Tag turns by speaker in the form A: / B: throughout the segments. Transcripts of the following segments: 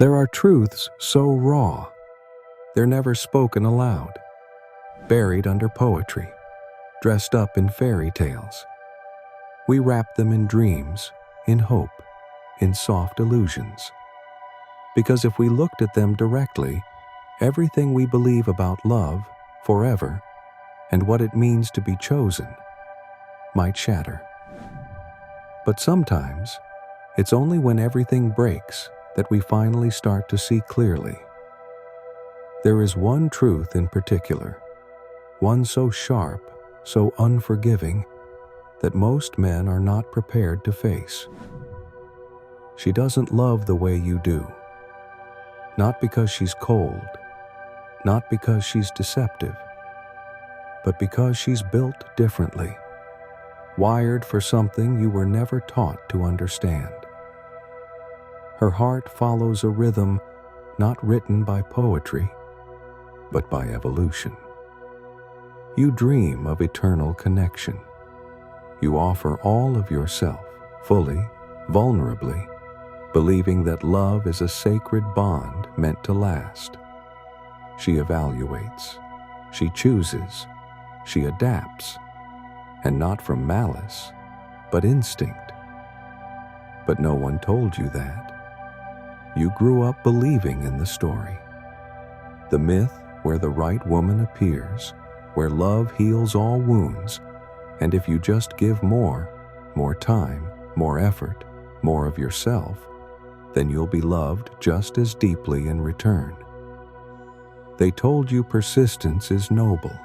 A: There are truths so raw, they're never spoken aloud, buried under poetry, dressed up in fairy tales. We wrap them in dreams, in hope, in soft illusions. Because if we looked at them directly, everything we believe about love, forever, and what it means to be chosen, might shatter. But sometimes, it's only when everything breaks that we finally start to see clearly. There is one truth in particular, one so sharp, so unforgiving, that most men are not prepared to face. She doesn't love the way you do. Not because she's cold, not because she's deceptive, but because she's built differently, wired for something you were never taught to understand. Her heart follows a rhythm not written by poetry, but by evolution. You dream of eternal connection. You offer all of yourself, fully, vulnerably, believing that love is a sacred bond meant to last. She evaluates, she chooses, she adapts, and not from malice, but instinct. But no one told you that. You grew up believing in the story. The myth where the right woman appears, where love heals all wounds, and if you just give more time, more effort, more of yourself, then you'll be loved just as deeply in return. They told you persistence is noble,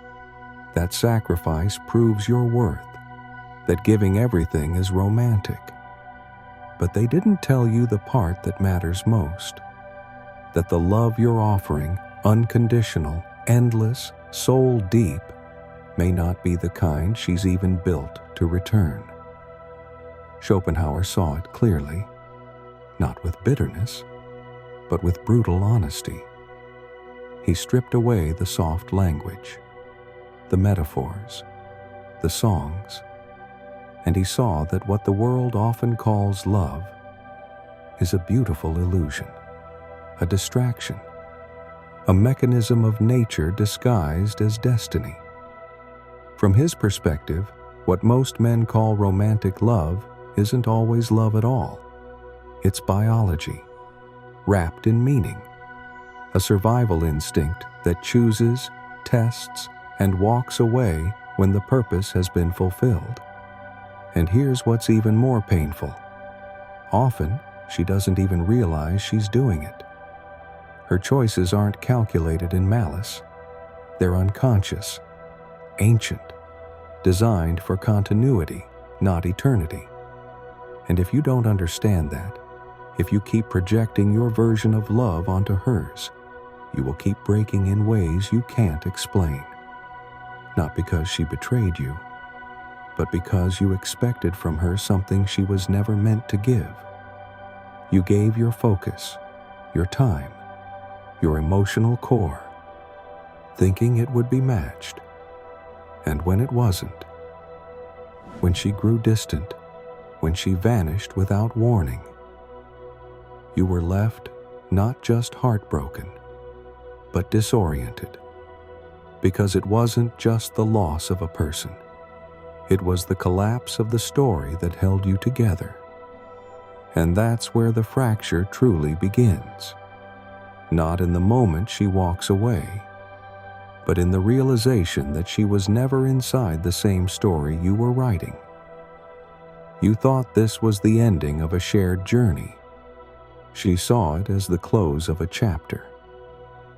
A: that sacrifice proves your worth, that giving everything is romantic. But they didn't tell you the part that matters most, that the love you're offering, unconditional, endless, soul deep, may not be the kind she's even built to return. Schopenhauer saw it clearly, not with bitterness, but with brutal honesty. He stripped away the soft language, the metaphors, the songs, and he saw that what the world often calls love is a beautiful illusion, a distraction, a mechanism of nature disguised as destiny. From his perspective, what most men call romantic love isn't always love at all. It's biology, wrapped in meaning, a survival instinct that chooses, tests, and walks away when the purpose has been fulfilled. And here's what's even more painful. Often, she doesn't even realize she's doing it. Her choices aren't calculated in malice. They're unconscious, ancient, designed for continuity, not eternity. And if you don't understand that, if you keep projecting your version of love onto hers, you will keep breaking in ways you can't explain. Not because she betrayed you, but because you expected from her something she was never meant to give. You gave your focus, your time, your emotional core, thinking it would be matched. And when it wasn't, when she grew distant, when she vanished without warning, you were left not just heartbroken, but disoriented. Because it wasn't just the loss of a person. It was the collapse of the story that held you together. And that's where the fracture truly begins. Not in the moment she walks away, but in the realization that she was never inside the same story you were writing. You thought this was the ending of a shared journey. She saw it as the close of a chapter.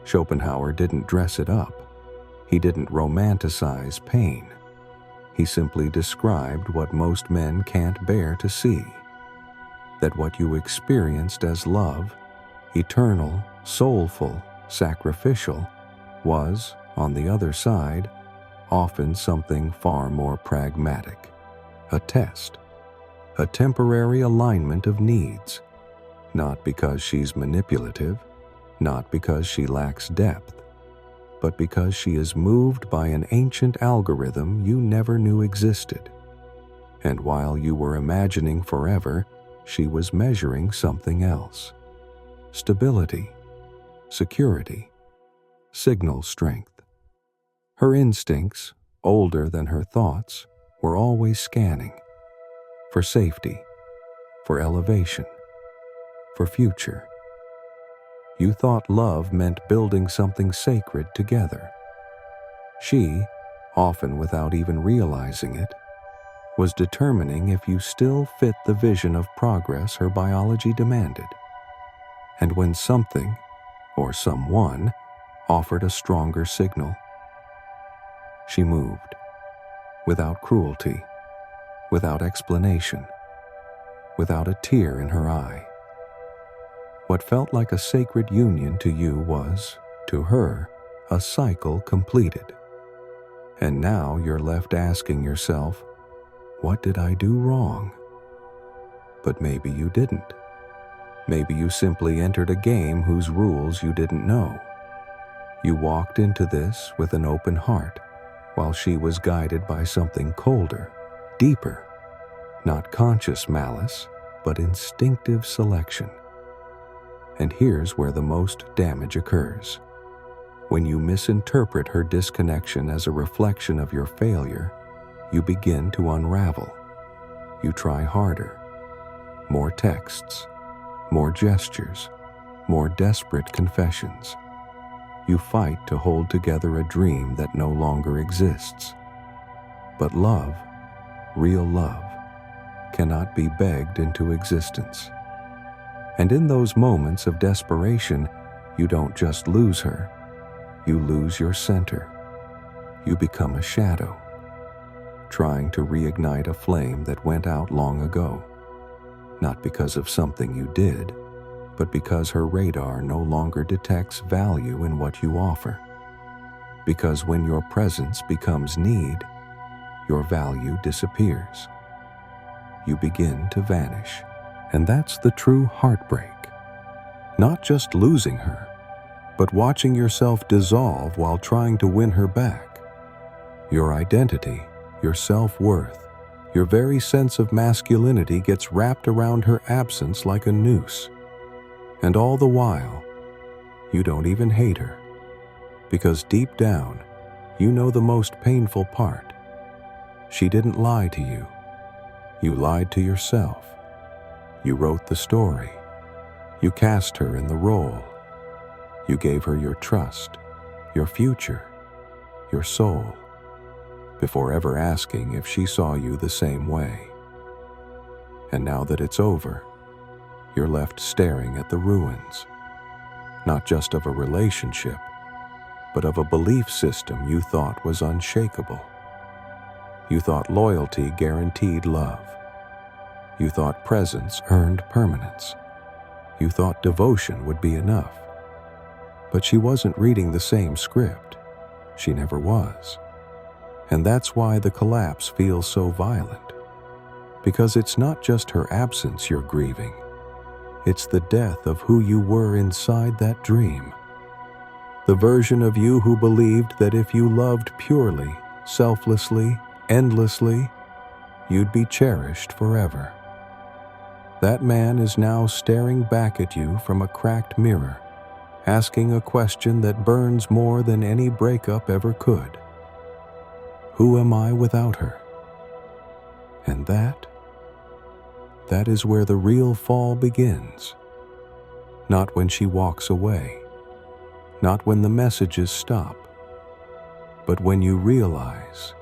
A: Schopenhauer didn't dress it up. He didn't romanticize pain. He simply described what most men can't bear to see. That what you experienced as love, eternal, soulful, sacrificial, was, on the other side, often something far more pragmatic. A test. A temporary alignment of needs. Not because she's manipulative, not because she lacks depth, but because she is moved by an ancient algorithm you never knew existed. And while you were imagining forever, she was measuring something else. stability, security, signal strength. Her instincts, older than her thoughts, were always scanning for safety, for elevation, for future. You thought love meant building something sacred together. She, often without even realizing it, was determining if you still fit the vision of progress her biology demanded. And when something, or someone, offered a stronger signal, she moved, without cruelty, without explanation, without a tear in her eye. What felt like a sacred union to you was, to her, a cycle completed. And now you're left asking yourself, what did I do wrong? But maybe you didn't. Maybe you simply entered a game whose rules you didn't know. You walked into this with an open heart, while she was guided by something colder, deeper, not conscious malice, but instinctive selection. And here's where the most damage occurs. When you misinterpret her disconnection as a reflection of your failure, you begin to unravel. You try harder. More texts, more gestures, more desperate confessions. You fight to hold together a dream that no longer exists. But love, real love, cannot be begged into existence. And in those moments of desperation, you don't just lose her, you lose your center. You become a shadow, trying to reignite a flame that went out long ago, not because of something you did, but because her radar no longer detects value in what you offer. Because when your presence becomes need, your value disappears. You begin to vanish. And that's the true heartbreak. Not just losing her, but watching yourself dissolve while trying to win her back. Your identity, your self-worth, your very sense of masculinity gets wrapped around her absence like a noose. And all the while, you don't even hate her. Because deep down, you know the most painful part. She didn't lie to you. You lied to yourself. You wrote the story. You cast her in the role. You gave her your trust, your future, your soul, before ever asking if she saw you the same way. And now that it's over, you're left staring at the ruins, not just of a relationship, but of a belief system you thought was unshakable. You thought loyalty guaranteed love. You thought presence earned permanence. You thought devotion would be enough. But she wasn't reading the same script. She never was. And that's why the collapse feels so violent. Because it's not just her absence you're grieving. It's the death of who you were inside that dream. The version of you who believed that if you loved purely, selflessly, endlessly, you'd be cherished forever. That man is now staring back at you from a cracked mirror, asking a question that burns more than any breakup ever could. Who am I without her? And that is where the real fall begins. Not when she walks away, not when the messages stop, but when you realize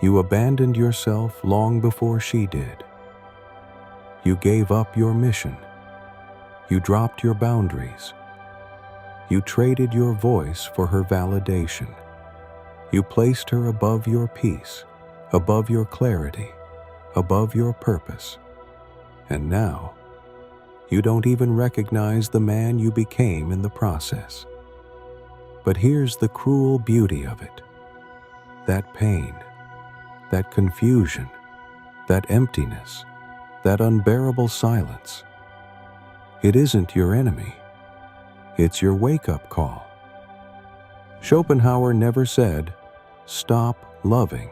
A: you abandoned yourself long before she did. You gave up your mission. You dropped your boundaries. You traded your voice for her validation. You placed her above your peace, above your clarity, above your purpose. And now, you don't even recognize the man you became in the process. But here's the cruel beauty of it. That pain, that confusion, that emptiness, that unbearable silence. It isn't your enemy. It's your wake-up call. Schopenhauer never said, "Stop loving."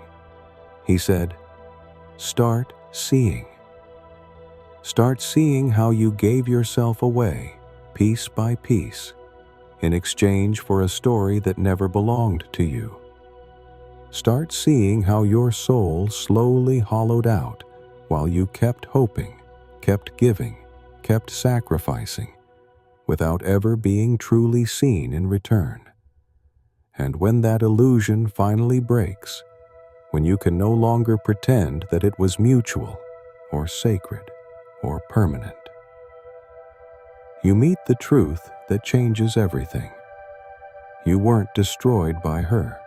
A: He said, "Start seeing." Start seeing how you gave yourself away piece by piece, in exchange for a story that never belonged to you. Start seeing how your soul slowly hollowed out while you kept hoping, kept giving, kept sacrificing, without ever being truly seen in return. And when that illusion finally breaks, when you can no longer pretend that it was mutual or sacred or permanent, you meet the truth that changes everything. You weren't destroyed by her.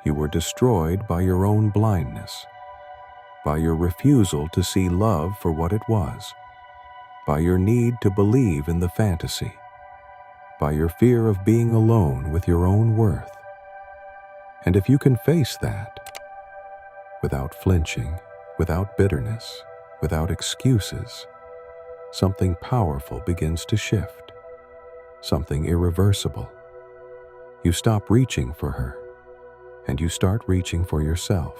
A: You were destroyed by your own blindness, by your refusal to see love for what it was, by your need to believe in the fantasy, by your fear of being alone with your own worth. And if you can face that, without flinching, without bitterness, without excuses, something powerful begins to shift, something irreversible. You stop reaching for her, and you start reaching for yourself.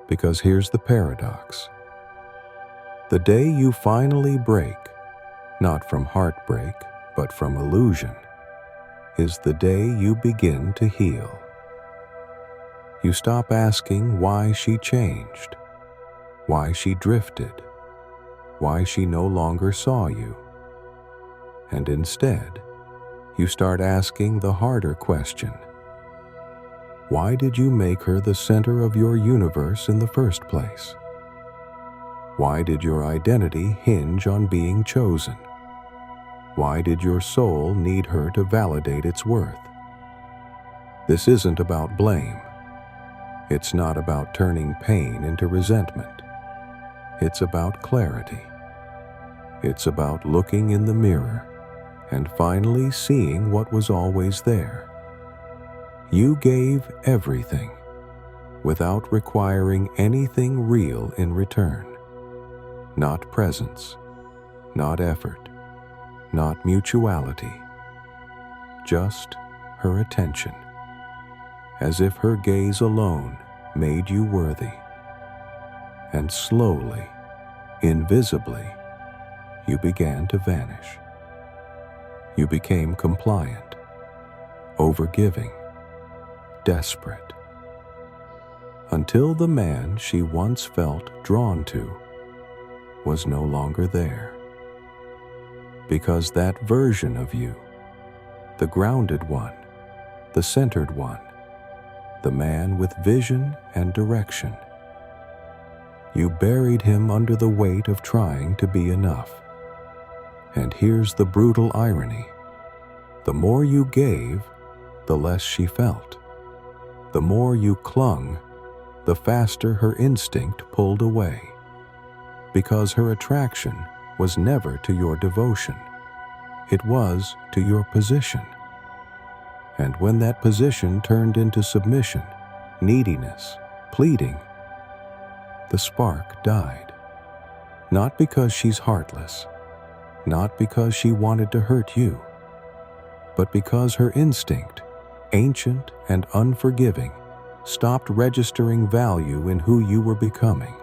A: Because here's the paradox. The day you finally break, not from heartbreak, but from illusion, is the day you begin to heal. You stop asking why she changed, why she drifted, why she no longer saw you. And instead, you start asking the harder question. Why did you make her the center of your universe in the first place? Why did your identity hinge on being chosen? Why did your soul need her to validate its worth? This isn't about blame. It's not about turning pain into resentment. It's about clarity. It's about looking in the mirror and finally seeing what was always there. You gave everything without requiring anything real in return. Not presence, not effort, not mutuality, just her attention, as if her gaze alone made you worthy. And slowly, invisibly, you began to vanish. You became compliant, overgiving, desperate, until the man she once felt drawn to was no longer there. Because that version of you, the grounded one, the centered one, the man with vision and direction, you buried him under the weight of trying to be enough. And here's the brutal irony. The more you gave, the less she felt. The more you clung, the faster her instinct pulled away. Because her attraction was never to your devotion. It was to your position. And when that position turned into submission, neediness, pleading, the spark died. Not because she's heartless, not because she wanted to hurt you, but because her instinct, ancient and unforgiving, stopped registering value in who you were becoming.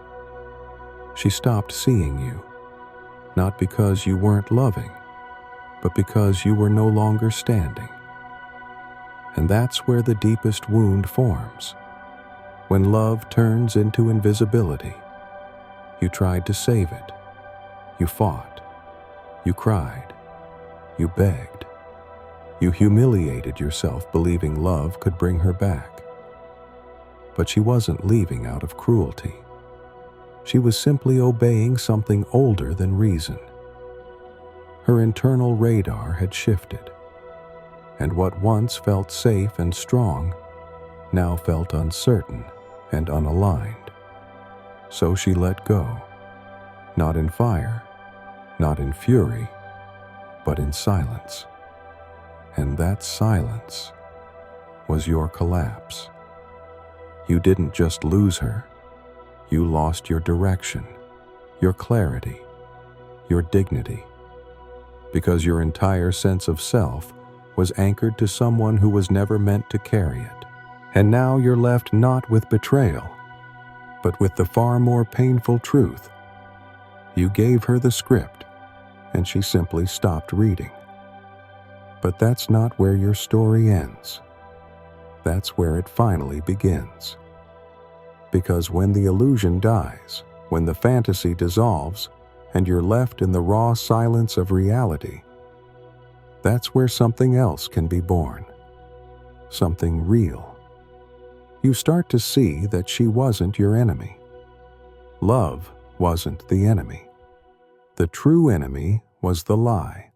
A: She stopped seeing you, not because you weren't loving, but because you were no longer standing. And that's where the deepest wound forms. When love turns into invisibility, you tried to save it. You fought. You cried. You begged. You humiliated yourself believing love could bring her back. But she wasn't leaving out of cruelty. She was simply obeying something older than reason. Her internal radar had shifted, and what once felt safe and strong now felt uncertain and unaligned. So she let go, not in fire, not in fury, but in silence. And that silence was your collapse. You didn't just lose her, you lost your direction, your clarity, your dignity, because your entire sense of self was anchored to someone who was never meant to carry it. And now you're left not with betrayal, but with the far more painful truth. You gave her the script, and she simply stopped reading. But that's not where your story ends. That's where it finally begins. Because when the illusion dies, when the fantasy dissolves, and you're left in the raw silence of reality, that's where something else can be born. Something real. You start to see that she wasn't your enemy. Love wasn't the enemy. The true enemy was the lie.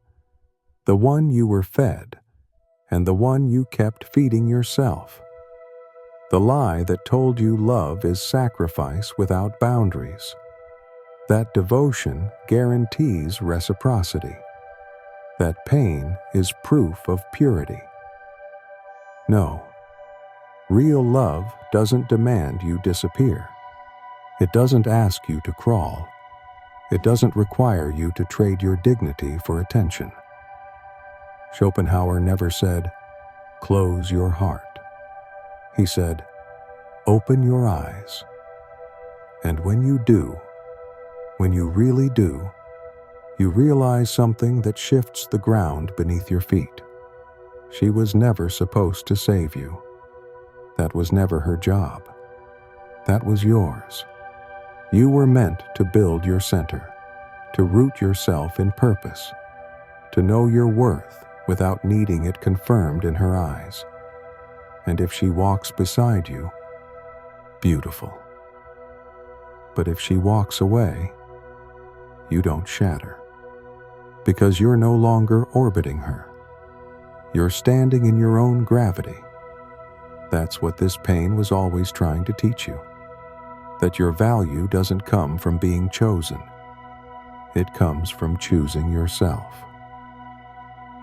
A: The one you were fed, and the one you kept feeding yourself. The lie that told you love is sacrifice without boundaries. That devotion guarantees reciprocity. That pain is proof of purity. No, real love doesn't demand you disappear. It doesn't ask you to crawl. It doesn't require you to trade your dignity for attention. Schopenhauer never said, "Close your heart." He said, "Open your eyes." And when you do, when you really do, you realize something that shifts the ground beneath your feet. She was never supposed to save you. That was never her job. That was yours. You were meant to build your center, to root yourself in purpose, to know your worth without needing it confirmed in her eyes. And if she walks beside you, beautiful. But if she walks away, you don't shatter. Because you're no longer orbiting her. You're standing in your own gravity. That's what this pain was always trying to teach you. That your value doesn't come from being chosen. It comes from choosing yourself.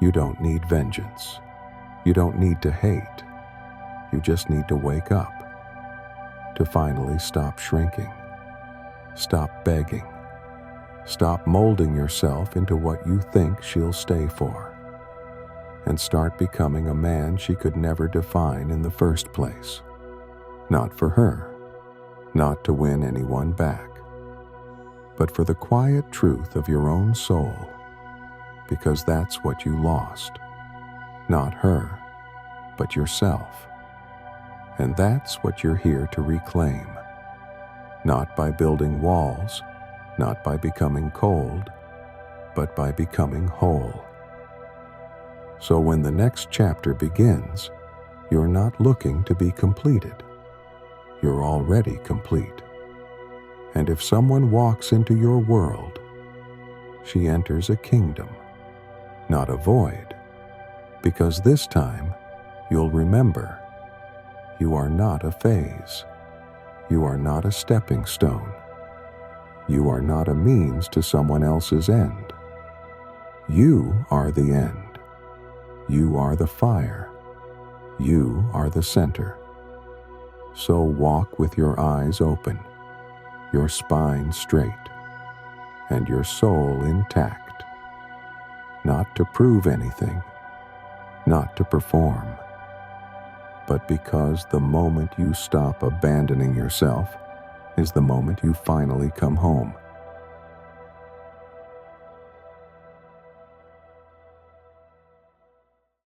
A: You don't need vengeance. You don't need to hate. You just need to wake up. To finally stop shrinking. Stop begging. Stop molding yourself into what you think she'll stay for. And start becoming a man she could never define in the first place. Not for her, not to win anyone back, but for the quiet truth of your own soul, because that's what you lost. Not her, but yourself. And that's what you're here to reclaim. Not by building walls, not by becoming cold, but by becoming whole. So when the next chapter begins, you're not looking to be completed. You're already complete. And if someone walks into your world, she enters a kingdom, not a void, because this time you'll remember you are not a phase. You are not a stepping stone. You are not a means to someone else's end. You are the end. You are the fire. You are the center. So walk with your eyes open, your spine straight, and your soul intact. Not to prove anything, not to perform, but because the moment you stop abandoning yourself is the moment you finally come home.